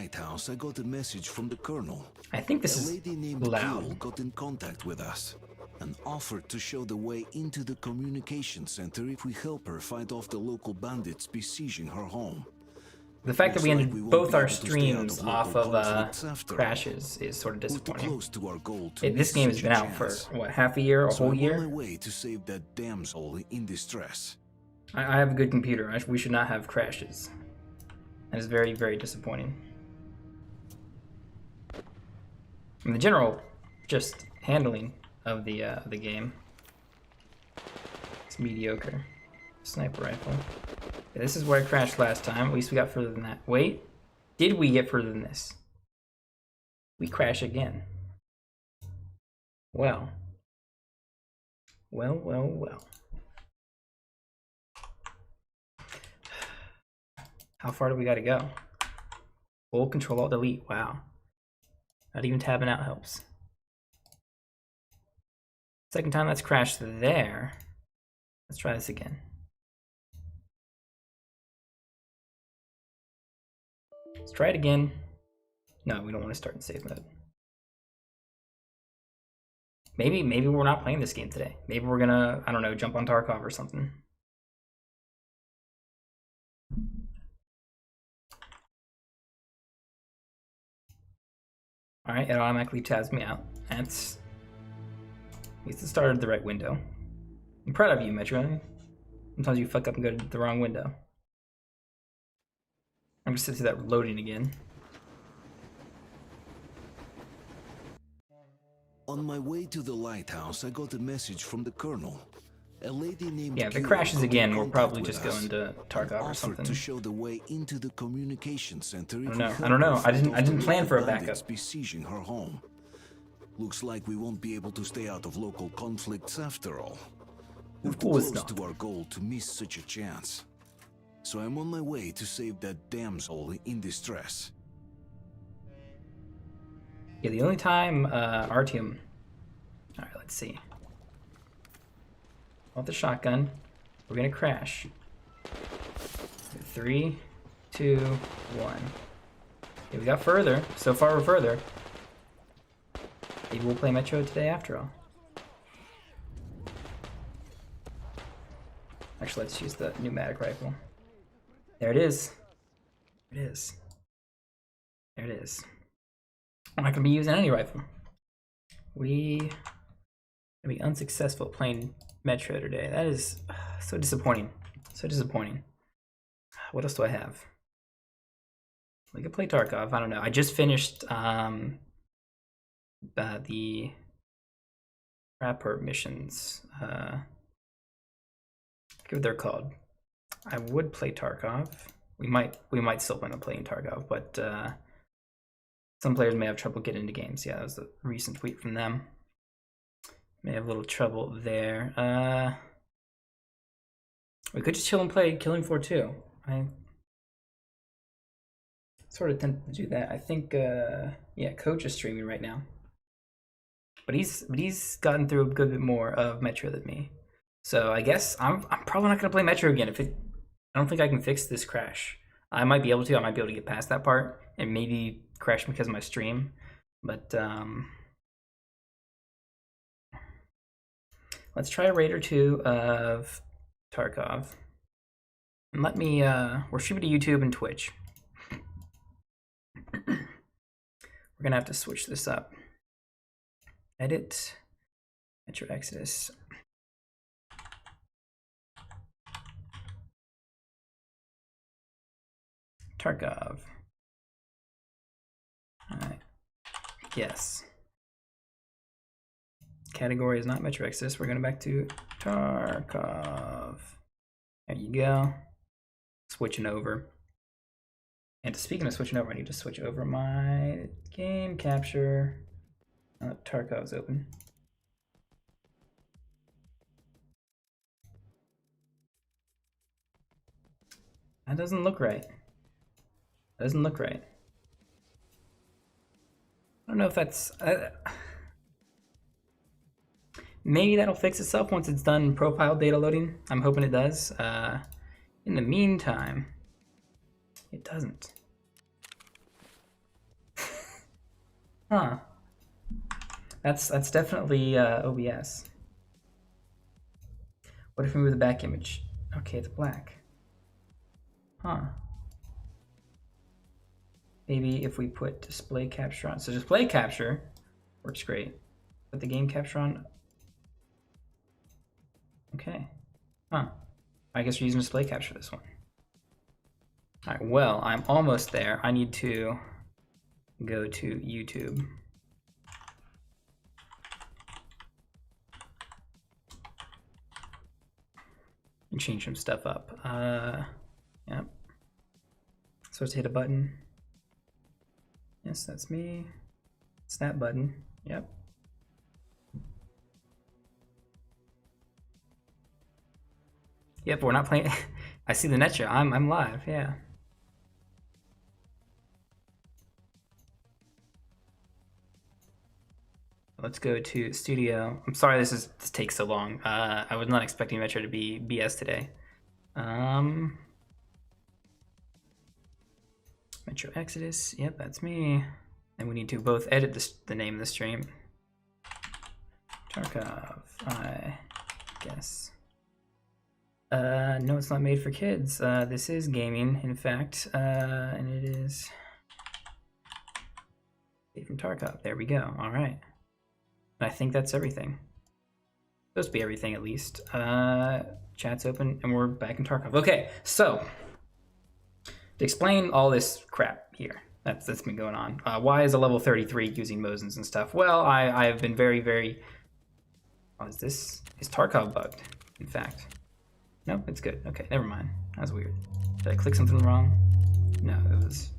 lighthouse, I got a message from the colonel. I think this A is lady named loud. Cool got in contact with us and offered to show the way into the communication center if we help her fight off the local bandits besieging her home. The fact that we Looks like ended won't both be our able to stay out streams of off local of conflicts after all. crashes is sort of We're too disappointing. close to our goal to This miss game has such been a out for, chance. what, half a year, a So whole I'm year? on my way to save that damsel in distress. I have a good computer. We should not have crashes. That is very, very disappointing. And the general, just handling of the game, it's mediocre. Sniper rifle. Okay, this is where I crashed last time. At least we got further than that. Wait, did we get further than this? We crash again. Well. Well. How far do we gotta go? Full control alt delete. Wow. Not even tabbing out helps. Second time that's crashed there. Let's try this again. Let's try it again. No, we don't want to start in safe mode. Maybe we're not playing this game today. Maybe we're gonna, I don't know, jump on Tarkov or something. Alright, it automatically tabs me out. That's at least it started the right window. I'm proud of you, Metro. Sometimes you fuck up and go to the wrong window. I'm just sitting that loading again. On my way to the lighthouse, I got a message from the colonel. A lady named Yeah, if it Kira crashes got in again, we'll contact probably with just go us into Tarkov or offered something. to show the way into the communication center. I don't know. I didn't plan for a backup. Besieging her home. Looks like we won't be able to stay out of local conflicts after all. We're too course close not. to our goal to miss such a chance. So I'm on my way to save that damsel in distress. Yeah, the only time Artyom. Alright, let's see. With the shotgun, we're gonna crash. 3, 2, 1. Okay, we got further. So far, we're further. Maybe we'll play Metro today after all. Actually, let's use the pneumatic rifle. There it is. There it is. There it is. I'm not gonna be using any rifle. We gonna be unsuccessful playing Metro today. That is so disappointing. So disappointing. What else do I have? We could play Tarkov. I don't know. I just finished the rapper missions. I forget what they're called. I would play Tarkov. We might still end up playing Tarkov, but some players may have trouble getting into games. Yeah, that was a recent tweet from them. May have a little trouble there. We could just chill and play Killing Floor 2. I sort of tend to do that. I think yeah, Coach is streaming right now. But he's gotten through a good bit more of Metro than me. So I guess I'm probably not gonna play Metro again. I don't think I can fix this crash. I might be able to. I might be able to get past that part and maybe crash because of my stream. But let's try a raid or two of Tarkov. And let me we're streaming to YouTube and Twitch. We're gonna have to switch this up. Edit Metro Exodus. Tarkov. Alright. Yes. Category is not Metro Exodus. We're going back to Tarkov. There you go. Switching over. And speaking of switching over, I need to switch over my game capture. Tarkov's open. That doesn't look right. That doesn't look right. I don't know if that's... maybe that'll fix itself once it's done profile data loading. I'm hoping it does. In the meantime, it doesn't. Huh. That's definitely OBS. What if we move the back image? Okay, it's black. Huh. Maybe if we put display capture on. So display capture works great. Put the game capture on. Okay. Huh. I guess we're using display capture this one. All right, well, I'm almost there. I need to go to YouTube. And change some stuff up. Yep. So let's hit a button. Yes, that's me. It's that button. Yep. Yep, we're not playing. I see the net show. I'm live. Yeah. Let's go to studio. I'm sorry this takes so long. I was not expecting Metro to be BS today. Metro Exodus. Yep, that's me. And we need to both edit the name of the stream. Tarkov, I guess. No, it's not made for kids. This is gaming, in fact, and it is made from Tarkov. There we go. All right. I think that's everything. Supposed to be everything, at least. Chat's open, and we're back in Tarkov. Okay, so to explain all this crap here that's been going on. Why is a level 33 using Mosins and stuff? Well, I have been very. Oh, is Tarkov bugged? In fact, no, it's good. Okay, never mind. That was weird. Did I click something wrong? No, it was.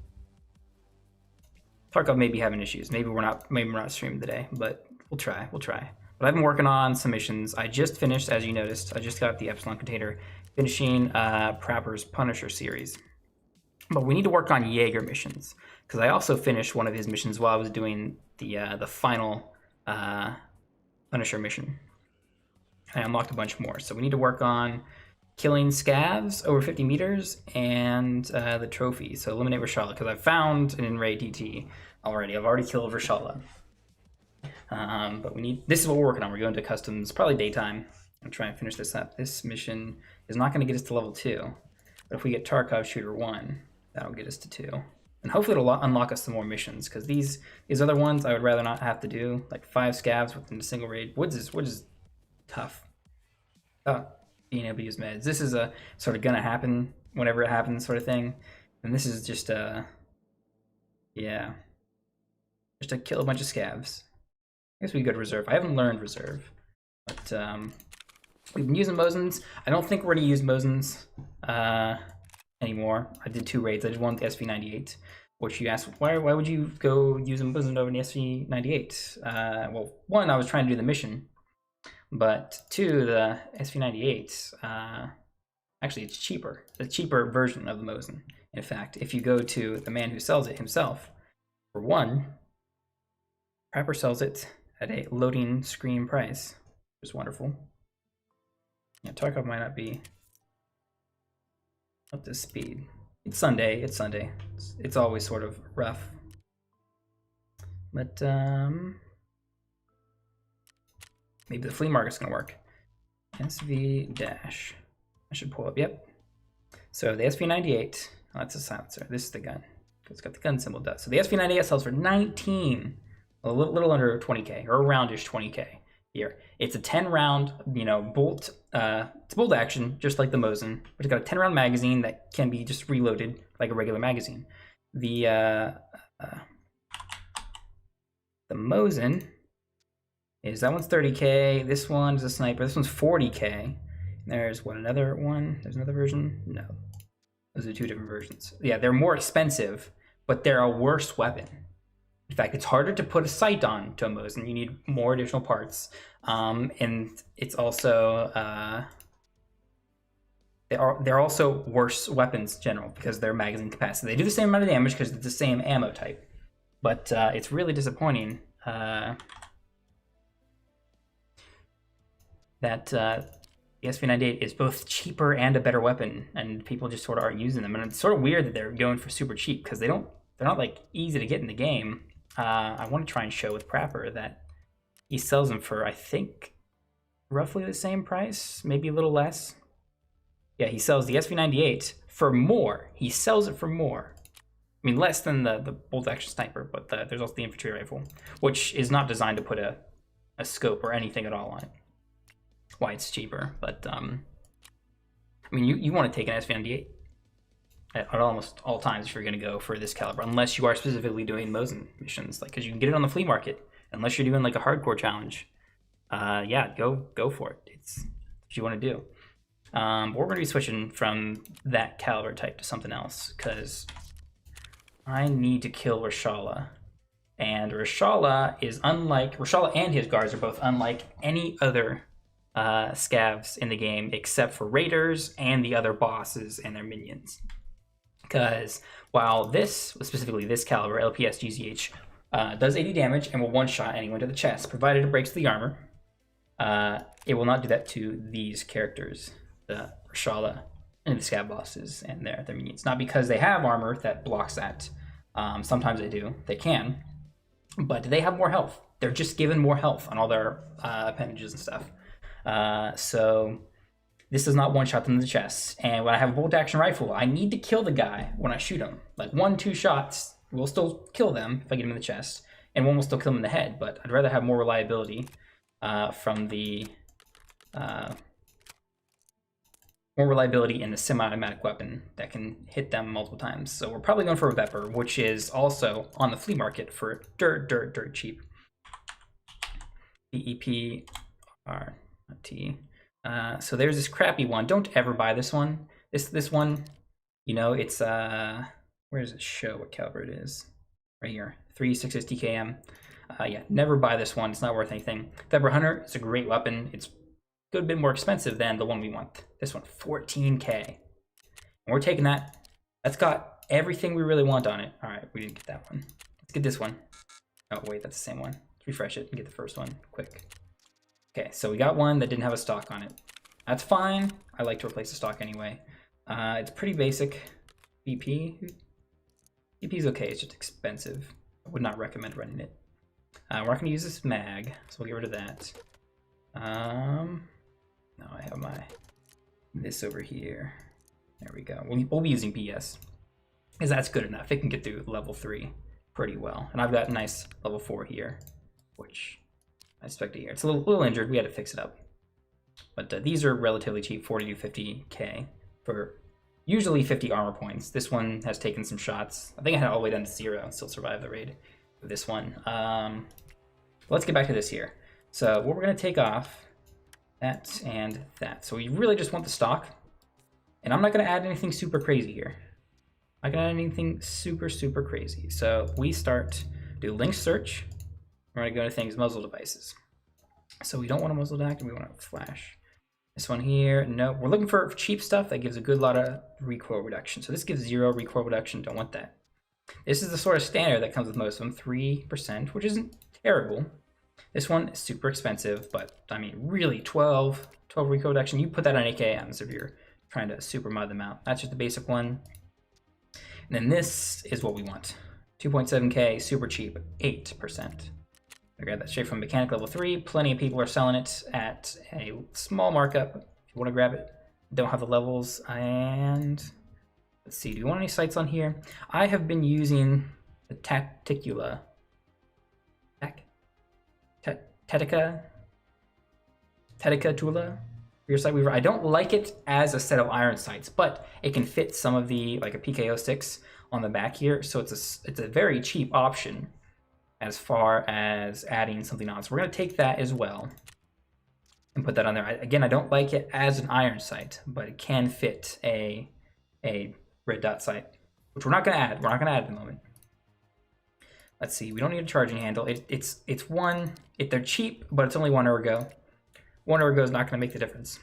Tarkov may be having issues. Maybe we're not streaming today, but we'll try. But I've been working on some missions. I just finished, as you noticed, I just got the Epsilon container, finishing Prapper's Punisher series. But we need to work on Jaeger missions, because I also finished one of his missions while I was doing the final Punisher mission. I unlocked a bunch more. So we need to work on killing scavs over 50 meters and the trophy. So eliminate Rashala, because I've found an in-raid DT already. I've already killed Rashala. But this is what we're working on. We're going to customs, probably daytime. I'm trying to finish this up. This mission is not going to get us to level 2. But if we get Tarkov Shooter 1, that'll get us to 2. And hopefully it'll unlock us some more missions, because these other ones I would rather not have to do. Like 5 scavs within a single raid. Woods is tough. Being able to use meds. This is a sort of gonna happen whenever it happens sort of thing. And this is just just to kill a bunch of scavs. I guess we go to reserve. I haven't learned reserve, but we've been using Mosins. I don't think we're gonna use Mosins anymore. I did 2 raids. I did one with the SV98, which you asked, why would you go use a Mosin over the SV98? Well, 1, I was trying to do the mission, but 2, the SV98, actually it's cheaper. It's a cheaper version of the Mosin. In fact, if you go to the man who sells it himself, for 1, Prapper sells it at a loading screen price, which is wonderful. Yeah, Tarkov might not be up to speed. It's Sunday. It's always sort of rough. But maybe the flea market's gonna work. SV dash. I should pull up. Yep. So the SV98. Oh, that's a silencer. This is the gun. It's got the gun symbol. Does so the SV98 sells for 19, a little under 20k, or aroundish 20k here. It's a 10-round, bolt. It's bolt action, just like the Mosin, but it's got a 10-round magazine that can be just reloaded like a regular magazine. The Mosin that one's 30k. This one is a sniper. This one's 40k. There's another one? There's another version? No. Those are 2 different versions. Yeah, they're more expensive, but they're a worse weapon. In fact, it's harder to put a sight on to a Mosin. You need more additional parts. And it's also they're also worse weapons in general because their magazine capacity. They do the same amount of damage because it's the same ammo type. But it's really disappointing that the SV98 is both cheaper and a better weapon, and people just sort of aren't using them. And it's sort of weird that they're going for super cheap because they're not like easy to get in the game. I want to try and show with Prapor that he sells them for, I think, roughly the same price, maybe a little less. Yeah, he sells the SV98 for more. He sells it for more. I mean, less than the bolt action sniper, but there's also the infantry rifle, which is not designed to put a scope or anything at all on it. Why it's cheaper, but I mean, you want to take an SV98 at almost all times if you're going to go for this caliber, unless you are specifically doing Mosin missions, like, because you can get it on the flea market, unless you're doing like a hardcore challenge. Yeah, go for it. It's what you want to do. But we're going to be switching from that caliber type to something else, because I need to kill Reshala. And Reshala and his guards are both unlike any other scavs in the game, except for raiders and the other bosses and their minions. Because while this, specifically this caliber, LPS GZH, does 80 damage and will one-shot anyone to the chest, provided it breaks the armor, it will not do that to these characters, the Reshala and the scav bosses and their minions. Not because they have armor that blocks that. Sometimes they do. They can. But they have more health. They're just given more health on all their appendages and stuff. So this does not one-shot them in the chest. And when I have a bolt action rifle, I need to kill the guy when I shoot him. Like 1-2 shots will still kill them if I get him in the chest, and one will still kill him in the head. But I'd rather have more reliability from the in the semi-automatic weapon that can hit them multiple times. So we're probably going for a Vepr, which is also on the flea market for dirt cheap. BEPRT. So there's this crappy one. Don't ever buy this one. This one, you know, it's where does it show what caliber it is? Right here, 3.66 DKM. Yeah, never buy this one. It's not worth anything. Vepr Hunter is a great weapon. It's a good bit more expensive than the one we want. This one, 14K. And we're taking that. That's got everything we really want on it. All right, we didn't get that one. Let's get this one. Oh wait, that's the same one. Let's refresh it and get the first one quick. Okay, so we got one that didn't have a stock on it. That's fine. I like to replace the stock anyway. It's pretty basic. BP. BP's okay, it's just expensive. I would not recommend running it. We're not gonna use this mag, so we'll get rid of that. No, I have this over here. There we go. We'll be using PS, because that's good enough. It can get through level 3 pretty well. And I've got a nice level 4 here, which I expect to hear. It's a little injured. We had to fix it up. But these are relatively cheap, 40 to 50K for usually 50 armor points. This one has taken some shots. I think I had it all the way down to 0 and still survived the raid with this one. Let's get back to this here. So what we're going to take off, that and that. So we really just want the stock. And I'm not going to add anything super crazy here. I'm not going to add anything super crazy. So we do link search. We're going to go to things, muzzle devices. So we don't want a muzzle active, we want a flash. This one here, no, we're looking for cheap stuff that gives a good lot of recoil reduction. So this gives 0 recoil reduction, don't want that. This is the sort of standard that comes with most of them, 3%, which isn't terrible. This one is super expensive, but I mean, really 12 recoil reduction. You put that on AKMs if you're trying to super mod them out. That's just the basic one. And then this is what we want. 2.7K, super cheap, 8%. I grabbed that straight from Mechanic level 3. Plenty of people are selling it at a small markup. If you want to grab it, don't have the levels. And let's see, do you want any sights on here? I have been using the Tacticula. Tetica Tula for your sight weaver. I don't like it as a set of iron sights, but it can fit some of the, like a PKO 6 on the back here. So it's a very cheap option as far as adding something on. So we're going to take that as well and put that on there. Again, I don't like it as an iron sight, but it can fit a red dot sight, which we're not going to add. We're not going to add at the moment. Let's see. We don't need a charging handle. It's one. They're cheap, but it's only 1 ergo. 1 ergo is not going to make the difference.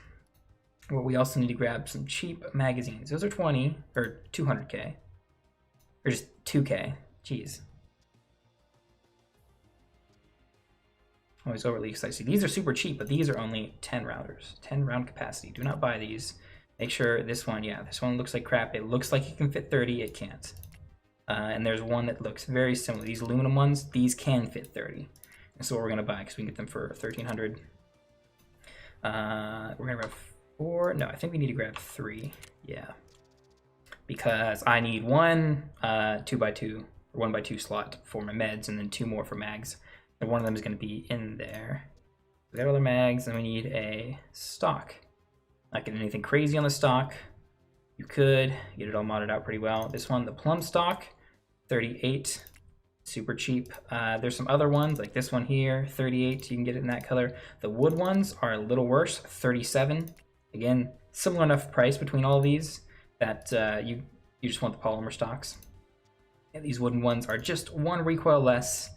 Well, we also need to grab some cheap magazines. Those are 20 or 200K, or just 2K. Jeez. Always overly excited. These are super cheap, but these are only 10 rounders, 10 round capacity. Do not buy these. Make sure this one, yeah, this one looks like crap. It looks like it can fit 30. It can't. And there's one that looks very similar. These aluminum ones, these can fit 30. And so what we're gonna buy, because we can get them for 1,300. We're gonna grab 4. No, I think we need to grab 3. Yeah, because I need one 2x2 or 1x2 slot for my meds, and then 2 more for mags. And one of them is gonna be in there. We got all the mags, and we need a stock. Not getting anything crazy on the stock. You could get it all modded out pretty well. This one, the plum stock, 38. Super cheap. There's some other ones like this one here, 38. You can get it in that color. The wood ones are a little worse, 37. Again, similar enough price between all of these that you just want the polymer stocks. And these wooden ones are just 1 recoil less.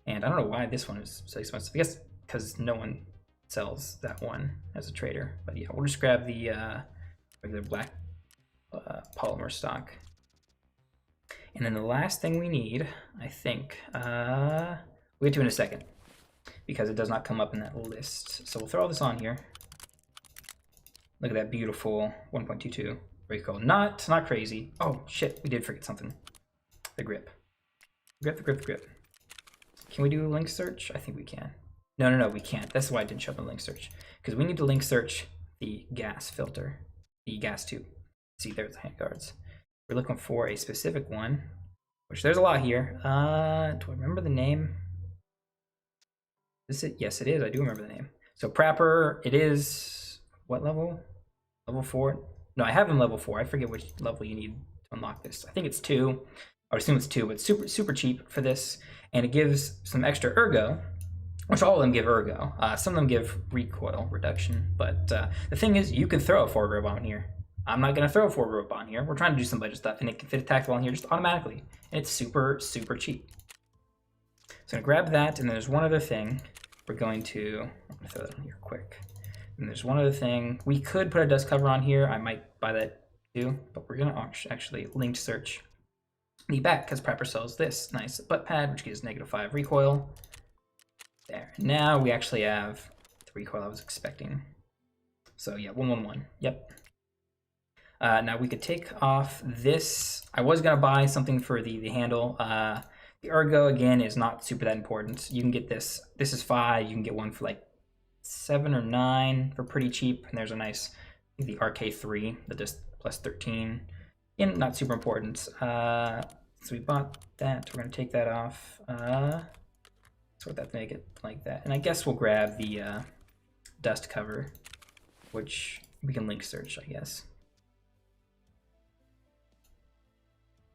And I don't know why this one is so expensive. I guess because no one sells that one as a trader. But yeah, we'll just grab the regular black polymer stock. And then the last thing we need, I think, we'll get to in a second, because it does not come up in that list. So we'll throw all this on here. Look at that beautiful 1.22 recoil. Not crazy. Oh shit, we did forget something. The grip. The grip. Can we do a link search? I think we can. No, we can't. That's why it didn't show up in link search, because we need to link search the gas filter, the gas tube. See, there's the handguards. We're looking for a specific one, which there's a lot here. Do I remember the name? Is it? Yes, it is. I do remember the name. So Prapper, it is what level? Level 4? No, I have him level 4. I forget which level you need to unlock this. I think it's 2. I would assume it's 2, but super cheap for this. And it gives some extra ergo, which all of them give ergo. Some of them give recoil reduction. But the thing is, you can throw a foregrip on here. I'm not going to throw a foregrip on here. We're trying to do some budget stuff, and it can fit a tactical on here just automatically. And it's super cheap. So I'm going to grab that, and then there's one other thing. I'm going to throw that on here quick. And there's one other thing. We could put a dust cover on here. I might buy that too, but we're going to actually link search the back, because Prepper sells this nice butt pad, which gives -5 recoil. There. Now we actually have the recoil I was expecting. So yeah, 111. Yep. Now we could take off this. I was gonna buy something for the handle. The ergo again is not super that important. You can get this. This is 5. You can get one for like 7 or 9 for pretty cheap. And there's a nice, I think the RK3, the just plus 13. And not super important. So we bought that. We're gonna take that off. Sort that, make it like that. And I guess we'll grab the dust cover, which we can link search, I guess.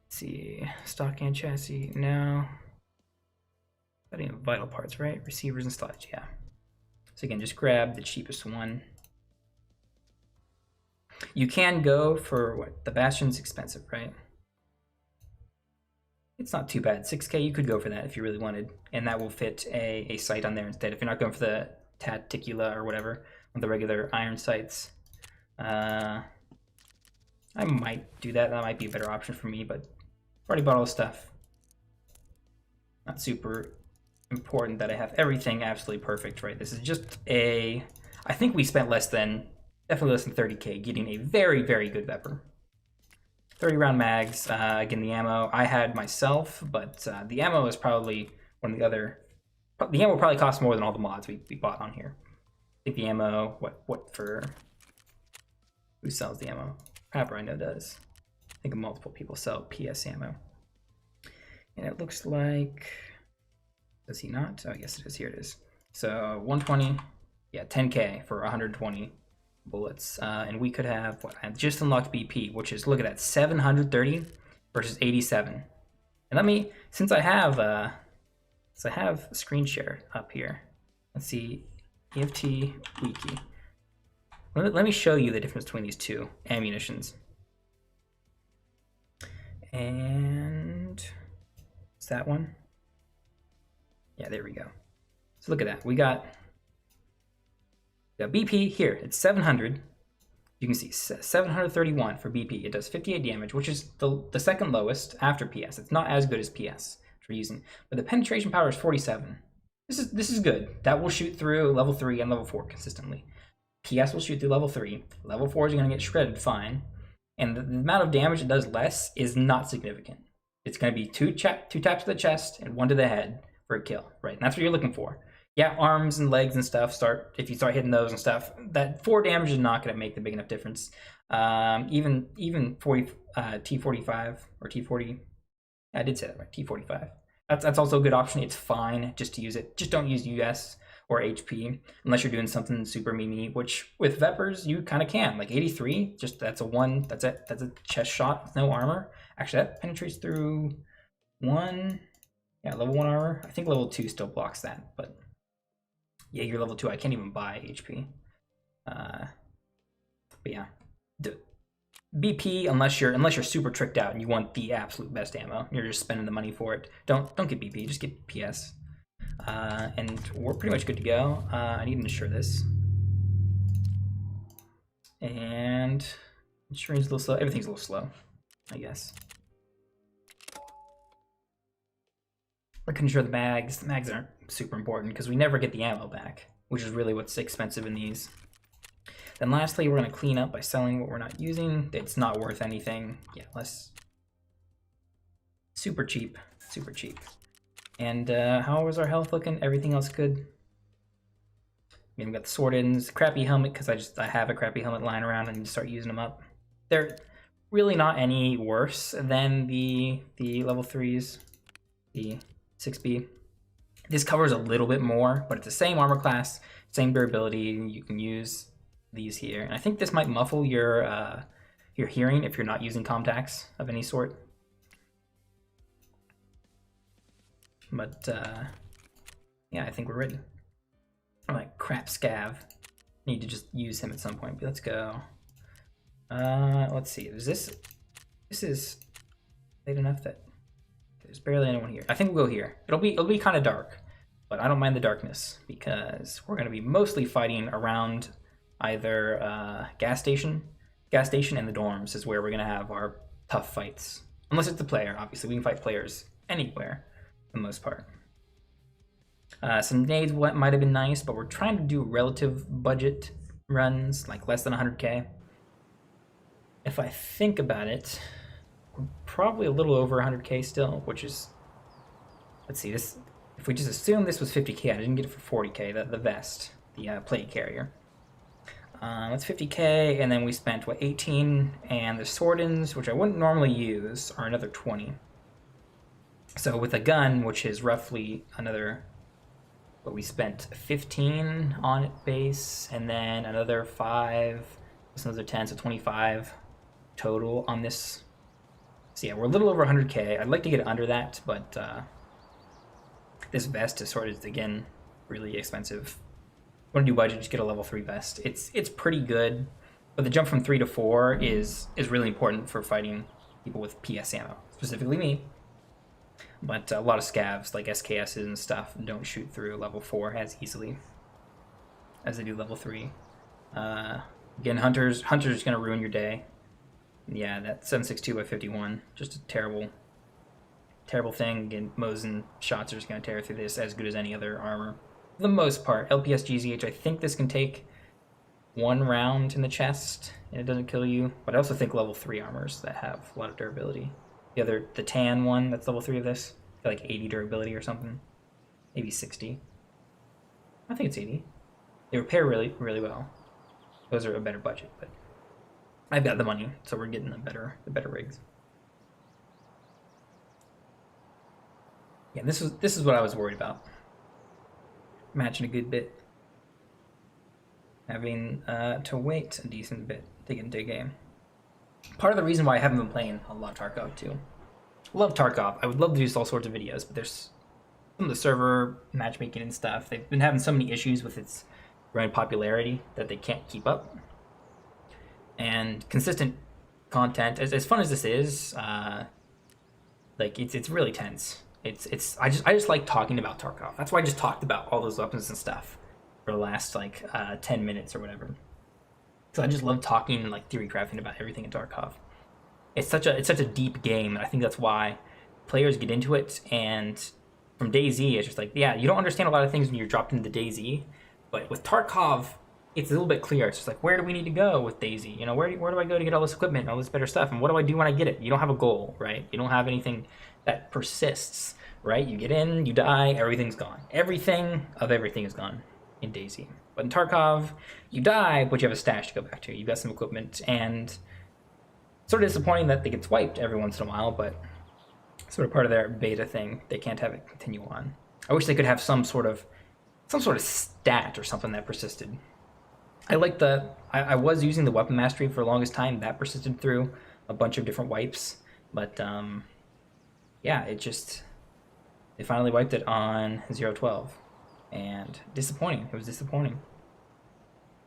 See, stock and chassis. No. Not even vital parts, right? Receivers and sludge, yeah. So again, just grab the cheapest one. You can go for what? The Bastion's expensive, right? It's not too bad. 6K, you could go for that if you really wanted. And that will fit a sight on there instead. If you're not going for the Taticula or whatever, on the regular iron sights. I might do that. That might be a better option for me, but I've already bought all the stuff. Not super important that I have everything absolutely perfect, right? This is just a... I think we spent definitely less than 30K getting a very good Vepr. 30 round mags. Again, the ammo I had myself, but the ammo is probably one of the other... The ammo probably costs more than all the mods we bought on here. I think the ammo, what for... Who sells the ammo? Prapper I know does. I think multiple people sell PS ammo. And it looks like... Does he not? Oh, yes it is. Here it is. So 120, yeah, 10K for 120 bullets. And we could have, what, I just unlocked BP, which is, look at that, 730 versus 87. And let me, since I have screen share up here, let's see, EFT wiki. Let me show you the difference between these two ammunitions. And it's that one. Yeah, there we go. So look at that. We got BP here. It's 700. You can see 731 for BP. It does 58 damage, which is the second lowest after PS. It's not as good as PS, which we're using, but the penetration power is 47. This is good. That will shoot through level 3 and level 4 consistently. PS will shoot through level 3. Level 4 is going to get shredded fine. And the amount of damage it does less is not significant. It's going to be two taps to the chest and one to the head for a kill, right? And that's what you're looking for. Yeah, arms and legs and stuff if you start hitting those and stuff, that 4 damage is not going to make the big enough difference. Even 40 T45 or T40, I did say that right, T45. That's also a good option. It's fine just to use it. Just don't use US or HP unless you're doing something super memey, which with Vepers you kind of can. Like 83, just that's a chest shot with no armor. Actually, that penetrates through 1. Yeah, level 1 armor. I think level 2 still blocks that, but yeah, you're level 2. I can't even buy HP. But yeah, BP unless you're super tricked out and you want the absolute best ammo. You're just spending the money for it. Don't get BP. Just get PS. And we're pretty much good to go. I need to ensure this. And ensuring's a little slow. Everything's a little slow, I guess. I can ensure the mags. The mags aren't super important because we never get the ammo back, which is really what's expensive in these. Then lastly, we're going to clean up by selling what we're not using. It's not worth anything. Yeah, less. Super cheap. Super cheap. And how was our health looking? Everything else good? We've got the sword ends, crappy helmet, because I have a crappy helmet lying around and need to start using them up. They're really not any worse than the level 3s, the 6B. This covers a little bit more, but it's the same armor class, same durability. You can use these here. And I think this might muffle your hearing if you're not using contacts of any sort. But yeah, I think we're ready. I'm like, crap, Scav. Need to just use him at some point. But let's go. Let's see. This is late enough that there's barely anyone here. I think we'll go here. It'll be kind of dark, but I don't mind the darkness because we're gonna be mostly fighting around either gas station and the dorms is where we're gonna have our tough fights. Unless it's the player, obviously we can fight players anywhere for the most part. Some nades might have been nice, but we're trying to do relative budget runs, like less than 100k. If I think about it, we're probably a little over 100k still, which is, let's see, this. If we just assume this was 50k, I didn't get it for 40k, the vest, the plate carrier. That's 50k, and then we spent, what, 18, and the swordins, which I wouldn't normally use, are another 20. So with a gun, which is roughly another, what we spent 15 on it base, and then another 5, plus another 10, so 25 total on this. So yeah, we're a little over 100k. I'd like to get under that, but this vest is sort of, again, really expensive. Want to do budget, just get a level 3 vest. It's pretty good, but the jump from 3 to 4 is really important for fighting people with PS ammo, specifically me. But a lot of scavs, like SKSs and stuff, don't shoot through level 4 as easily as they do level 3. Again, Hunter's going to ruin your day. Yeah, that 7.62 by 51, just a terrible thing. Again, Mosin shots are just going to tear through this as good as any other armor. For the most part, LPS GZH, I think this can take 1 round in the chest and it doesn't kill you. But I also think level 3 armors that have a lot of durability. The tan one that's level 3 of this, like 80 durability or something, maybe 60. I think it's 80. They repair really, really well. Those are a better budget, but I've got the money, so we're getting the better rigs. Yeah, this is what I was worried about. Matching a good bit. Having to wait a decent bit to get into a game. Part of the reason why I haven't been playing a lot of Tarkov too. I love Tarkov. I would love to do all sorts of videos, but there's some of the server matchmaking and stuff. They've been having so many issues with its growing popularity that they can't keep up. And consistent content, as fun as this is, like it's really tense. I just like talking about Tarkov. That's why I just talked about all those weapons and stuff for the last like 10 minutes or whatever. So I just love talking and like theory crafting about everything in Tarkov. It's such a deep game, and I think that's why players get into it. And from DayZ, it's just like, yeah, you don't understand a lot of things when you're dropped into DayZ, but with Tarkov, it's a little bit clear. It's just like, where do we need to go with DayZ? You know, where do I go to get all this equipment and all this better stuff? And what do I do when I get it? You don't have a goal, right? You don't have anything that persists, right? You get in, you die, everything's gone. Everything is gone in DayZ. But in Tarkov, you die, but you have a stash to go back to. You've got some equipment, and it's sort of disappointing that it gets wiped every once in a while, but sort of part of their beta thing. They can't have it continue on. I wish they could have some sort of stat or something that persisted. I like I was using the weapon mastery for the longest time. That persisted through a bunch of different wipes, but yeah, they finally wiped it on 0.12, and disappointing. It was disappointing.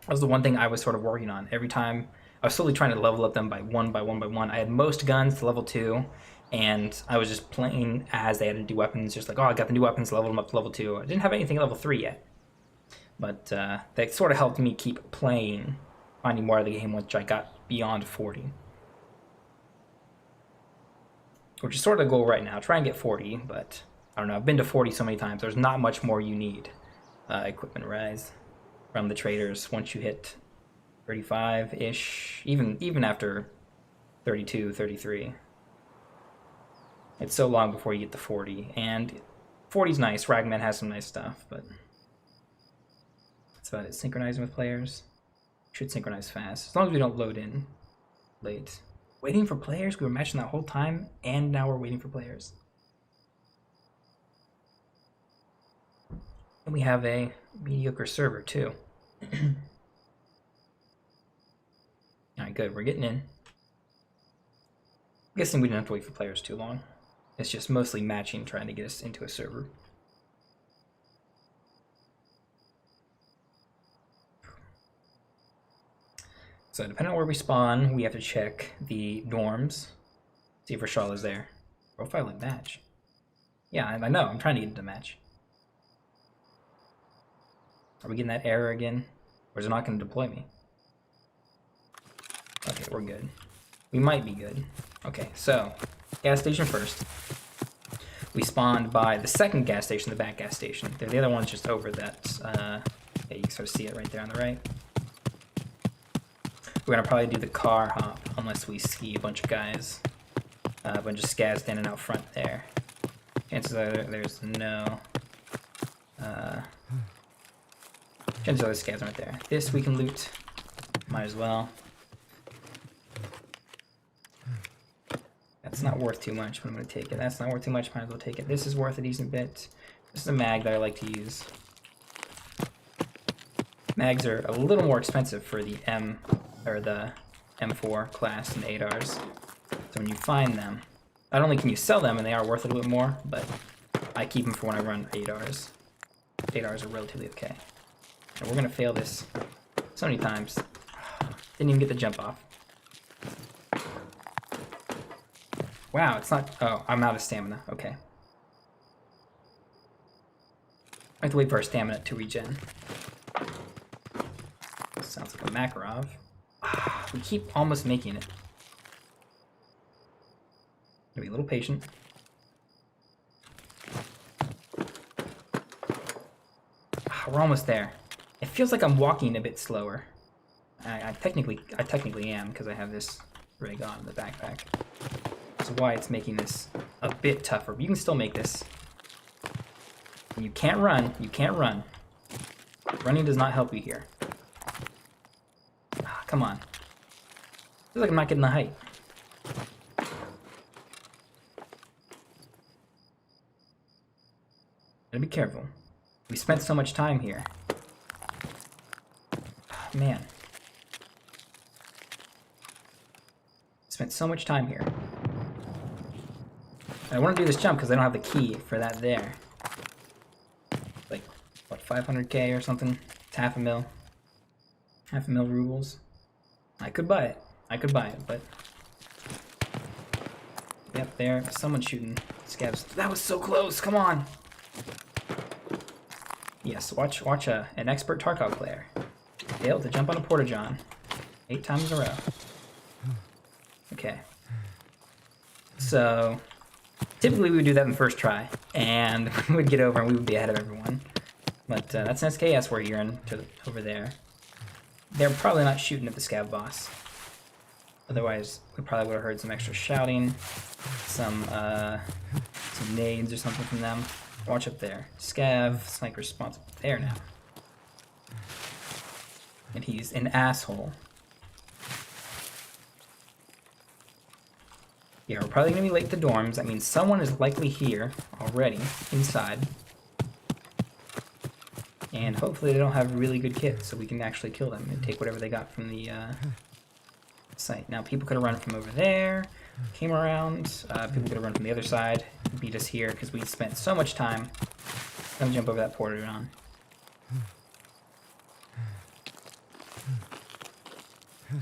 That was the one thing I was sort of working on. Every time I was slowly trying to level up them by one by one. I had most guns to level 2, and I was just playing as they had to do weapons, just like, oh, I got the new weapons, level them up to level 2. I didn't have anything at level 3 yet. But that sort of helped me keep playing, finding more of the game once I got beyond 40. Which is sort of the goal right now. Try and get 40, but I don't know. I've been to 40 so many times. There's not much more you need equipment rise from the traders once you hit 35-ish, even after 32, 33. It's so long before you get to 40, and 40's nice. Ragman has some nice stuff, but that's about it. Synchronizing with players. Should synchronize fast, as long as we don't load in late. Waiting for players? We were matching that whole time, and now we're waiting for players. And we have a mediocre server, too. Alright, good. We're getting in. I'm guessing we didn't have to wait for players too long. It's just mostly matching, trying to get us into a server. So depending on where we spawn, we have to check the dorms, see if Rashal is there. Profile and match. Yeah, I know. I'm trying to get into match. Are we getting that error again? Or is it not going to deploy me? Okay, we're good. We might be good. Okay, so gas station first. We spawned by the second gas station, the back gas station. The other one's just over that. Yeah, you can sort of see it right there on the right. We're gonna probably do the car hop unless we see a bunch of guys, a bunch of scavs standing out front there. Chances are there's no. Chances are there's scavs right there. This we can loot. Might as well. That's not worth too much, but I'm gonna take it. That's not worth too much. Might as well take it. This is worth a decent bit. This is a mag that I like to use. Mags are a little more expensive for the the M4 class and ADARs. So when you find them, not only can you sell them and they are worth a little bit more, but I keep them for when I run ADARs. ADARs are relatively okay. And we're gonna fail this so many times. Didn't even get the jump off. Wow, it's not. Oh, I'm out of stamina. Okay. I have to wait for our stamina to regen. Sounds like a Makarov. We keep almost making it. Gonna be a little patient. We're almost there. It feels like I'm walking a bit slower. I technically am because I have this rig on in the backpack. That's why it's making this a bit tougher. But you can still make this. And you can't run. You can't run. Running does not help you here. Come on. Feels like I'm not getting the height. Gotta be careful. We spent so much time here. Man. Spent so much time here. I want to do this jump because I don't have the key for that there. Like, what, 500k or something? It's half a mil. Half a mil rubles. I could buy it. I could buy it, but... Yep, there. Someone's shooting scavs. That was so close! Come on! Yes, watch an expert Tarkov player failed to jump on a porta-john 8 times in a row. Okay. So, typically we would do that in the first try, and we would get over and we would be ahead of everyone. But that's an SKS we're hearing over there. They're probably not shooting at the scav boss. Otherwise, we probably would have heard some extra shouting, some some nades or something from them. Watch up there. Scav, sniper spawns there now. And he's an asshole. Yeah, we're probably gonna be late to the dorms. That means someone is likely here already, inside. And hopefully they don't have really good kits, so we can actually kill them and take whatever they got from the site. Now, people could have run from over there, came around. People could have run from the other side, beat us here, because we spent so much time. Let me jump over that porter on.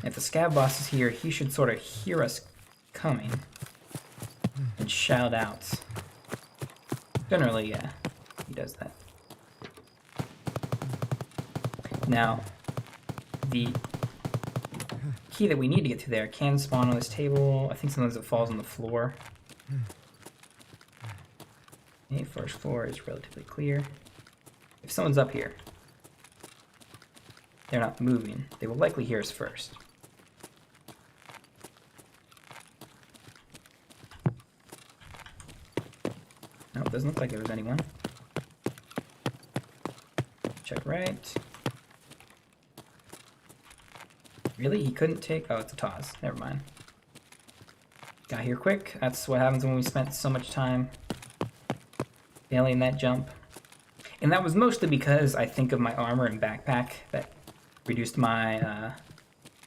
If the scav boss is here, he should sort of hear us coming and shout out. Generally, yeah, he does that. Now, the key that we need to get to there can spawn on this table. I think sometimes it falls on the floor. Okay, first floor is relatively clear. If someone's up here, they're not moving. They will likely hear us first. No, it doesn't look like there was anyone. Check right. Really? He couldn't take... Oh, it's a Taz. Never mind. Got here quick. That's what happens when we spent so much time failing that jump. And that was mostly because I think of my armor and backpack that reduced my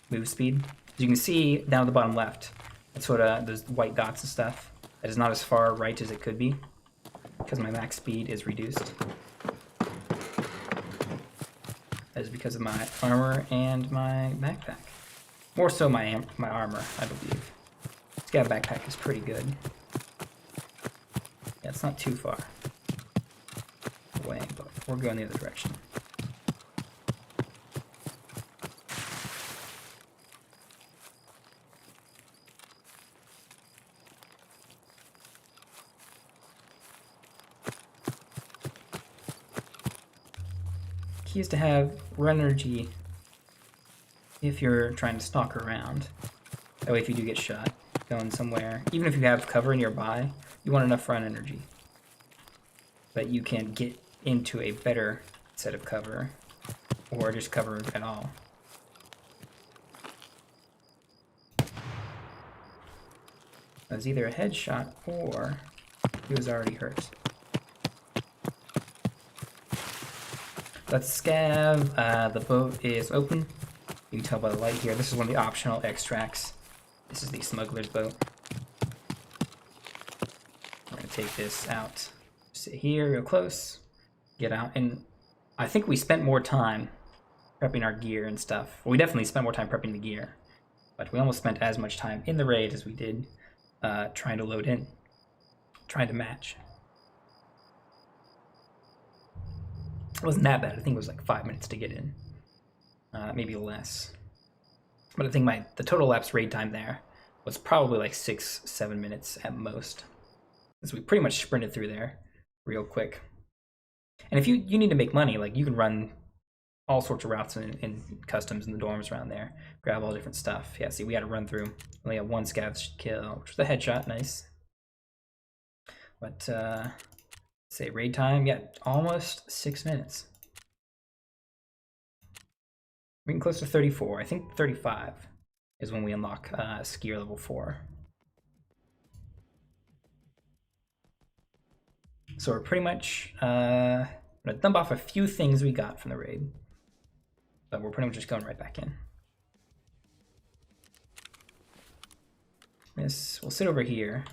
move speed. As you can see down at the bottom left, that's sort of those white dots and stuff. That is not as far right as it could be because my max speed is reduced. That is because of my armor and my backpack. More so my armor, I believe. Scav backpack is pretty good. Yeah, it's not too far away, but we're going the other direction. Key is to have run energy if you're trying to stalk around. That way if you do get shot, going somewhere, even if you have cover nearby, you want enough run energy that you can get into a better set of cover, or just cover at all. That was either a headshot or he was already hurt. Let's scav. The boat is open. You can tell by the light here. This is one of the optional extracts. This is the smuggler's boat. We're gonna take this out. Sit here real close. Get out. And I think we spent more time prepping our gear and stuff. Well, we definitely spent more time prepping the gear. But we almost spent as much time in the raid as we did trying to load in. Trying to match. It wasn't that bad. I think it was like 5 minutes to get in. Maybe less. But I think the total elapsed raid time there was probably like 6-7 minutes at most. Because we pretty much sprinted through there real quick. And if you need to make money, like you can run all sorts of routes in customs in the dorms around there. Grab all different stuff. Yeah, see, we had to run through. Only had one scav kill, which was a headshot. Nice. But, say raid time, yeah, almost 6 minutes. We're getting close to 34. I think 35 is when we unlock skier level 4. So we're pretty much gonna dump off a few things we got from the raid, but we're pretty much just going right back in. This, we'll sit over here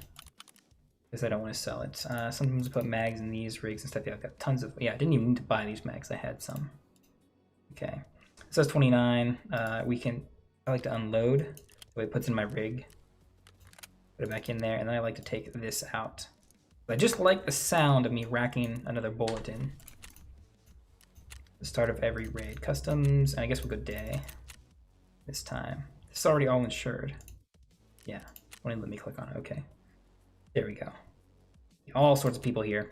because I don't want to sell it. Sometimes I put mags in these rigs and stuff. Yeah, I've got tons of. Yeah, I didn't even need to buy these mags. I had some. Okay, it says 29. We can. I like to unload. So it puts in my rig. Put it back in there, and then I like to take this out. I just like the sound of me racking another bullet in. The start of every raid. Customs, and I guess we'll go day this time. It's already all insured. Yeah, won't let me click on it. Okay, there we go. All sorts of people here.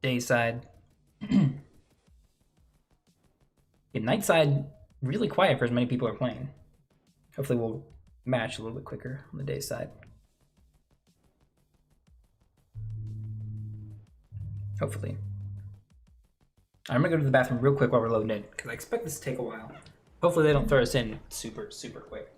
Day side. Yeah, night side, really quiet for as many people are playing. Hopefully we'll match a little bit quicker on the day side. hopefully. I'm gonna go to the bathroom real quick while we're loading in, because I expect this to take a while. Hopefully they don't throw us in super quick.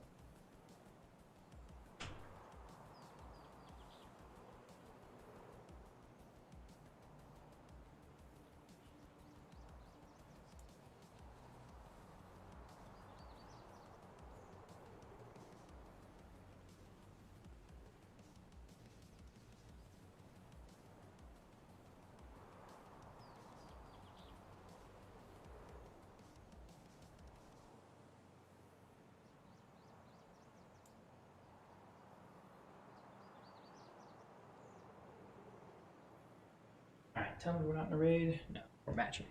Alright, tell me we're not in a raid. No, we're matching.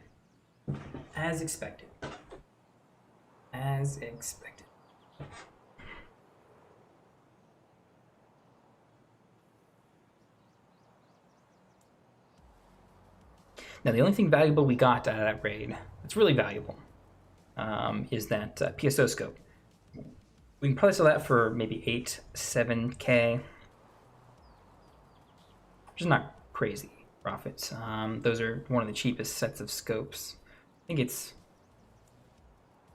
As expected. As expected. Now, the only thing valuable we got out of that raid, that's really valuable, is that PSO scope. We can probably sell that for maybe 8, 7K, which is not crazy profits. Those are one of the cheapest sets of scopes. I think it's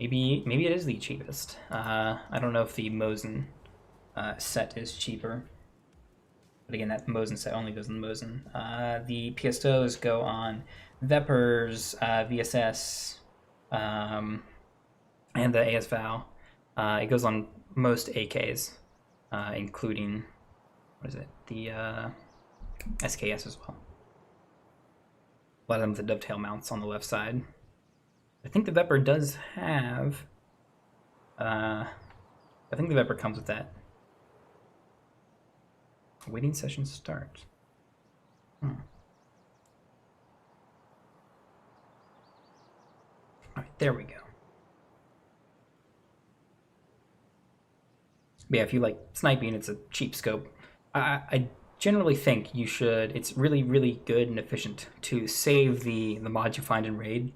maybe it is the cheapest. I don't know if the Mosin set is cheaper. But again, that Mosin set only goes in the Mosin. The PSOs go on Vepers, VSS, and the ASVAL. It goes on most AKs, including, what is it, the SKS as well. A lot of them with the dovetail mounts on the left side. I think the Veper does have, I think the Veper comes with that. Waiting session start. Alright, there we go. But yeah, if you like sniping, it's a cheap scope. I generally think you should, it's really good and efficient to save the mods you find in raid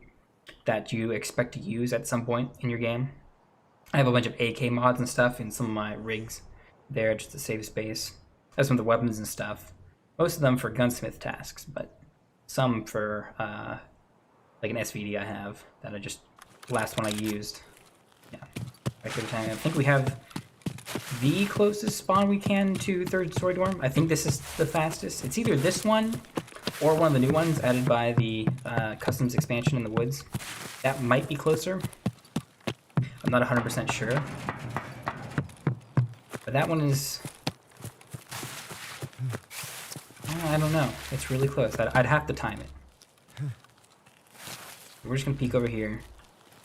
that you expect to use at some point in your game. I have a bunch of AK mods and stuff in some of my rigs there just to save space. That's some of the weapons and stuff. Most of them for gunsmith tasks, but some for like an SVD I have that I just, last one I used. Yeah, right every time. I think we have the closest spawn we can to third story dorm. I think this is the fastest. It's either this one or one of the new ones added by the customs expansion in the woods. That might be closer. I'm not 100% sure. But that one is, I don't know. It's really close. I'd have to time it. We're just gonna peek over here. In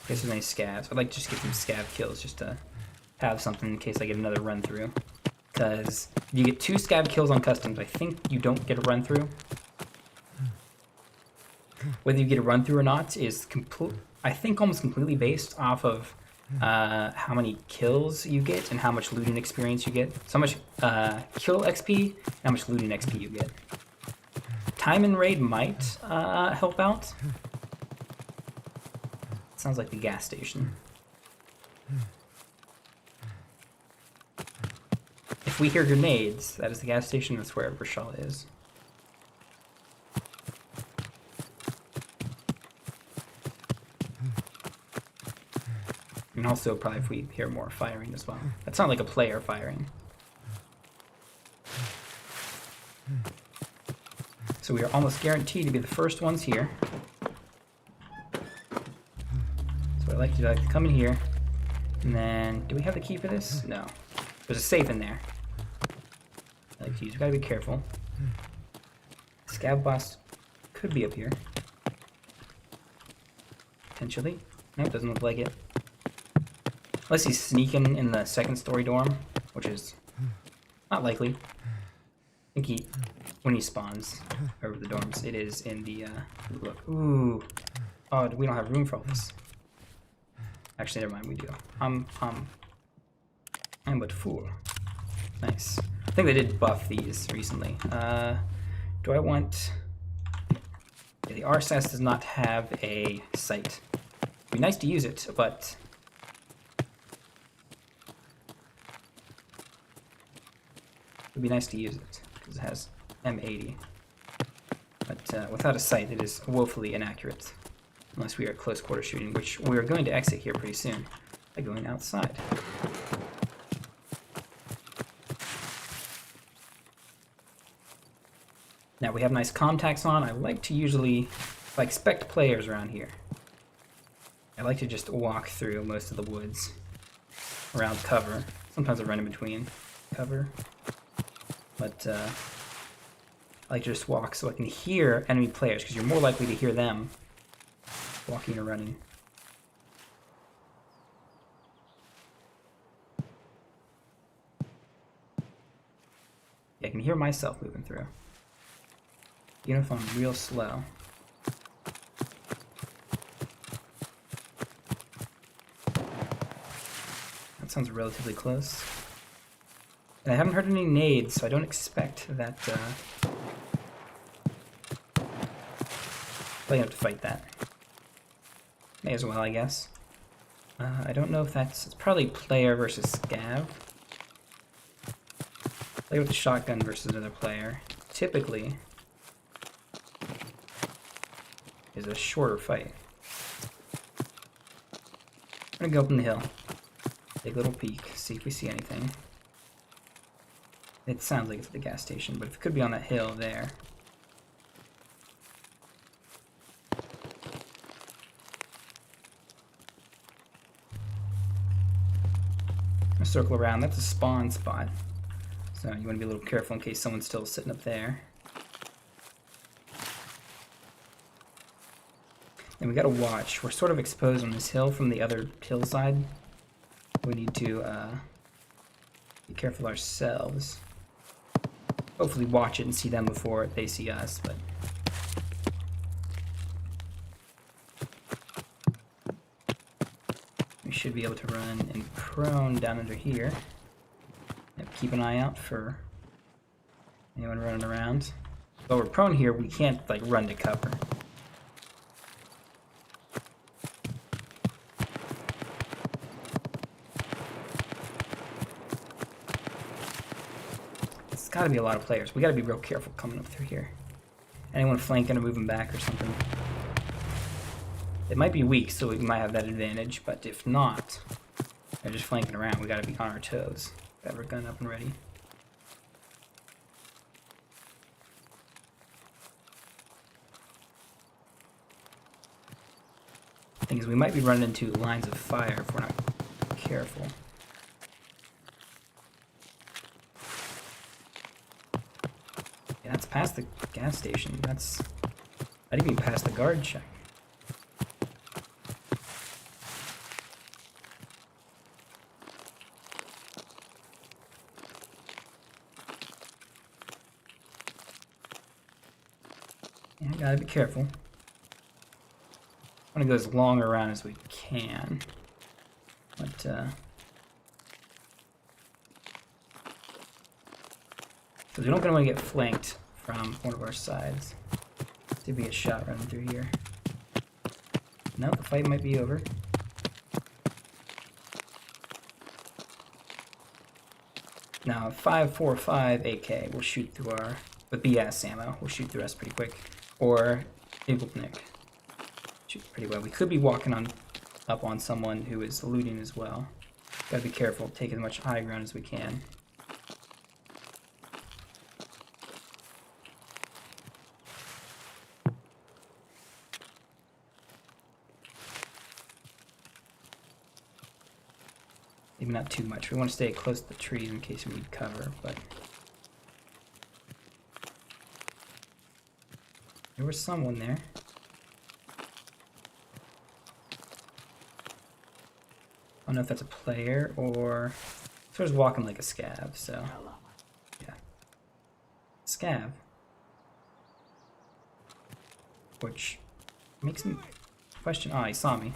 case there's any scavs. I'd like to just get some scav kills just to have something in case I get another run through. Because if you get 2 scav kills on customs, I think you don't get a run through. Whether you get a run through or not is I think almost completely based off of how many kills you get and how much looting experience you get. So much kill XP, how much looting XP you get. Time in raid might help out. Sounds like the gas station. If we hear grenades, that is the gas station. That's where Rashal is. And also probably if we hear more firing as well. That's not like a player firing. So we are almost guaranteed to be the first ones here. So I'd like to come in here. And then, do we have the key for this? No. There's a safe in there. I like to use, we gotta be careful. Scav boss could be up here. Potentially. Nope, doesn't look like it. Unless he's sneaking in the second story dorm, which is not likely. I think he, when he spawns over the dorms, it is in the, look. Ooh. Oh, we don't have room for all this. Actually, never mind, we do. I'm but fool. Nice. I think they did buff these recently. Do I want... Yeah, the RSS does not have a sight. It'd be nice to use it, but... It'd be nice to use it, because it has M80. But without a sight, it is woefully inaccurate. Unless we are at close quarter shooting, which we are going to exit here pretty soon by going outside. Now we have nice contacts on. I like to usually, if I expect players around here, I like to just walk through most of the woods around cover. Sometimes I run in between cover, but I like to just walk so I can hear enemy players, because you're more likely to hear them walking or running. Yeah, I can hear myself moving through. Even if I'm real slow. That sounds relatively close. And I haven't heard any nades, so I don't expect that I'll have to fight that. May as well, I guess. I don't know if it's probably player versus scav. Player with a shotgun versus another player. Typically is a shorter fight. I'm gonna go up on the hill. Take a little peek, see if we see anything. It sounds like it's at the gas station, but it could be on that hill there. I'm gonna circle around. That's a spawn spot. So you want to be a little careful in case someone's still sitting up there. And we gotta watch. We're sort of exposed on this hill from the other hillside. We need to be careful ourselves. Hopefully watch it and see them before they see us, but... we should be able to run in prone down under here. And keep an eye out for anyone running around. But we're prone here, we can't like run to cover. It's gotta be a lot of players. We gotta be real careful coming up through here. Anyone flanking or moving back or something. It might be weak, so we might have that advantage, but if not, they're just flanking around. We gotta be on our toes. Got our gun up and ready. The thing is, we might be running into lines of fire if we're not careful. Yeah, that's past the gas station. That's not even past the guard check. Yeah, gotta be careful. I want to go as long around as we can, but because we don't want to get flanked from one of our sides. To be a shot running through here. No, the fight might be over. Now, 5.45 AK will shoot through our, with BS ammo, will shoot through us pretty quick. Or Iglnik. Shoot pretty well. We could be walking up on someone who is looting as well. Gotta be careful, take as much high ground as we can. Maybe not too much. We want to stay close to the trees in case we need cover, but... there was someone there. I don't know if that's a player or... sort of walking like a scav, so... yeah. Scav. Which makes me question... oh, he saw me.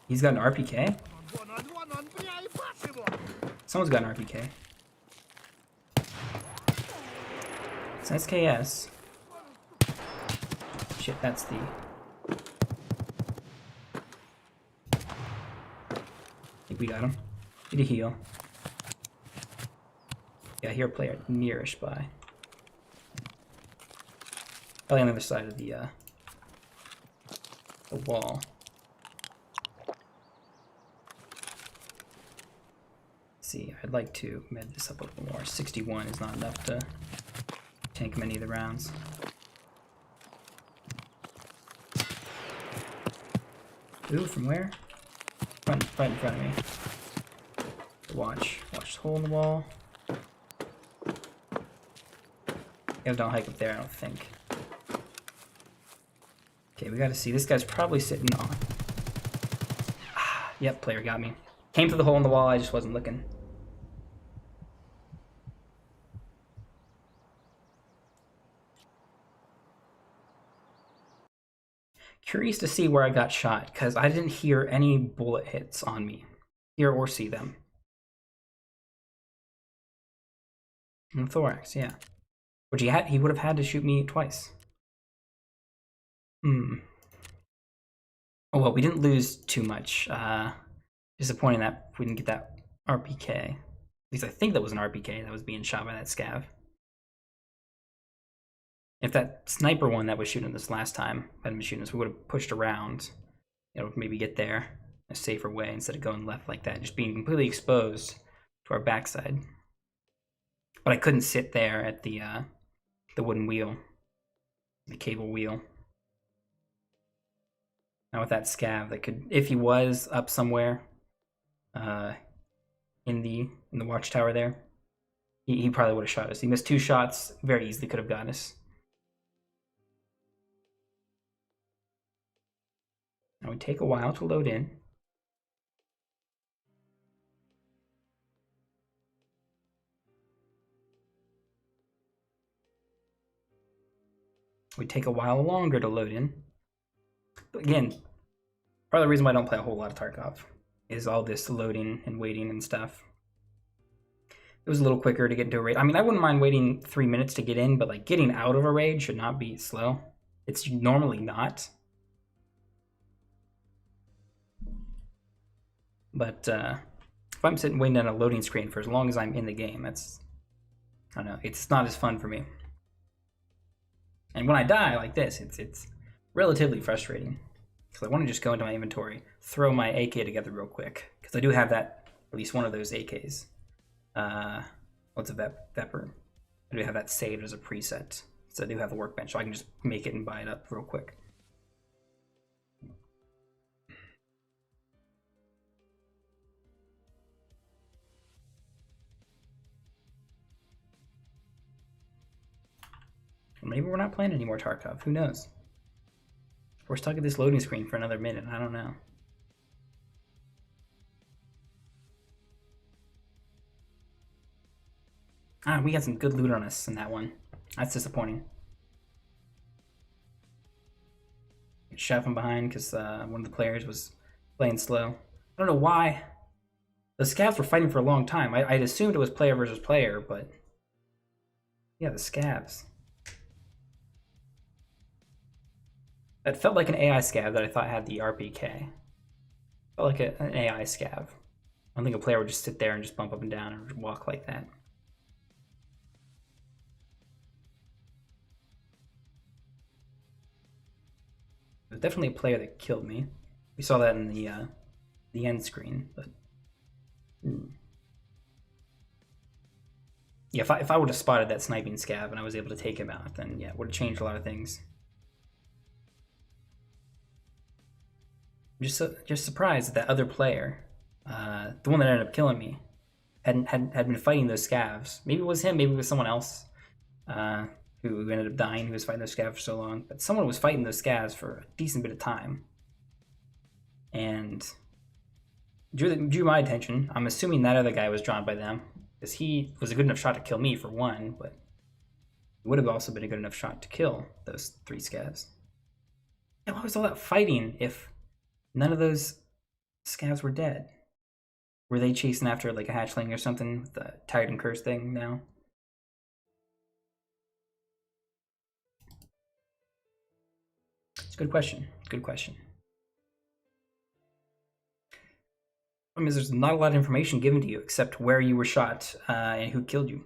He's got an RPK? Someone's got an RPK. It's an SKS. Shit, that's the... I think we got him. Need a heal. Yeah, I hear a player nearish by. Probably on the other side of the wall. Let's see, I'd like to med this up a little more. 61 is not enough to tank many of the rounds. Ooh, from where? Right in front of me. Watch the hole in the wall. Guys don't hike up there, I don't think. Okay, we gotta see. This guy's probably sitting on. Yep, player got me. Came through the hole in the wall, I just wasn't looking. Curious to see where I got shot, because I didn't hear any bullet hits on me. Hear or see them. In the thorax, yeah. Which he would have had to shoot me twice. Oh well, we didn't lose too much. Disappointing that we didn't get that RPK. At least I think that was an RPK that was being shot by that scav. If that sniper one that was shooting us last time hadn't been shooting us, we would have pushed around. You know, maybe get there a safer way instead of going left like that, just being completely exposed to our backside. But I couldn't sit there at the wooden wheel, the cable wheel. Now with that scav, that could, if he was up somewhere, in the watchtower there, he probably would have shot us. He missed 2 shots, very easily could have got us. Now it would take a while to load in. It would take a while longer to load in. But again, part of the reason why I don't play a whole lot of Tarkov is all this loading and waiting and stuff. It was a little quicker to get into a raid. I mean, I wouldn't mind waiting 3 minutes to get in, but like getting out of a raid should not be slow. It's normally not. But if I'm sitting waiting on a loading screen for as long as I'm in the game, that's, I don't know, it's not as fun for me. And when I die like this, it's relatively frustrating. Because I want to just go into my inventory, throw my AK together real quick. Because I do have that, at least one of those AKs. What's a Vepr? I do have that saved as a preset. So I do have a workbench, so I can just make it and buy it up real quick. Maybe we're not playing any more Tarkov. Who knows? We're stuck at this loading screen for another minute. I don't know. We got some good loot on us in that one. That's disappointing. Shot from behind because one of the players was playing slow. I don't know why. The scavs were fighting for a long time. I'd assumed it was player versus player, but yeah, the scavs. That felt like an AI scav that I thought had the RPK. Felt like an AI scav. I don't think a player would just sit there and just bump up and down and walk like that. It was definitely a player that killed me. We saw that in the end screen, but yeah, if I would have spotted that sniping scav and I was able to take him out, then yeah, it would have changed a lot of things. I'm just surprised that other player, the one that ended up killing me, had been fighting those scavs. Maybe it was him, maybe it was someone else who ended up dying, who was fighting those scavs for so long. But someone was fighting those scavs for a decent bit of time. And drew my attention. I'm assuming that other guy was drawn by them, because he was a good enough shot to kill me for one, but he would have also been a good enough shot to kill those 3 scavs. And what was all that fighting if none of those scavs were dead? Were they chasing after like a hatchling or something with the Tired and Cursed thing now? It's a good question. Good question. I mean, there's not a lot of information given to you except where you were shot and who killed you.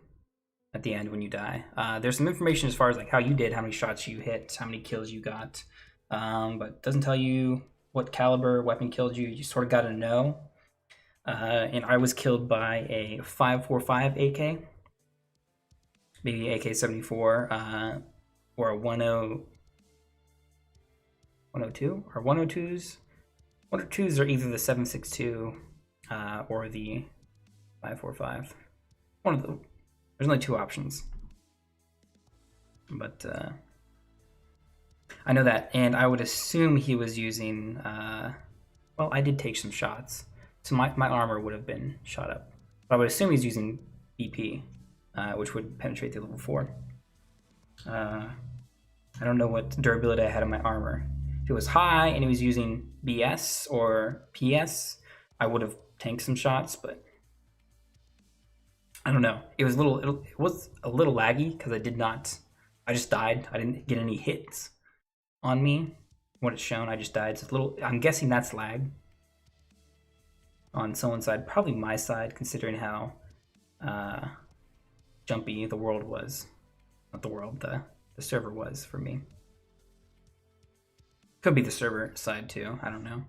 at the end when you die. There's some information as far as like how you did, how many shots you hit, how many kills you got, but it doesn't tell you what caliber weapon killed you. You sort of got to know. And I was killed by a 5.45 AK, maybe AK-74, or a 102 or 102s. 102s are either the 7.62 or the 5.45. One of them. There's only two options. But I know that, and I would assume he was using. Well, I did take some shots, so my armor would have been shot up. But I would assume he's using BP, which would penetrate the level 4. I don't know what durability I had on my armor. If it was high and he was using BS or PS, I would have tanked some shots, but I don't know. It was a little laggy because I just died. I didn't get any hits on me. What it's shown, I just died. It's a little. I'm guessing that's lag on someone's side, probably my side, considering how jumpy the world was. Not the world, the server was for me. Could be the server side too. I don't know.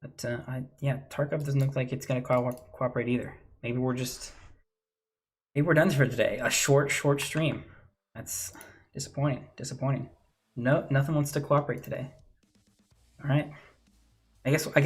But Tarkov doesn't look like it's gonna cooperate either. Maybe we're done for today. A short stream. That's disappointing. No, nothing wants to cooperate today. All right. I guess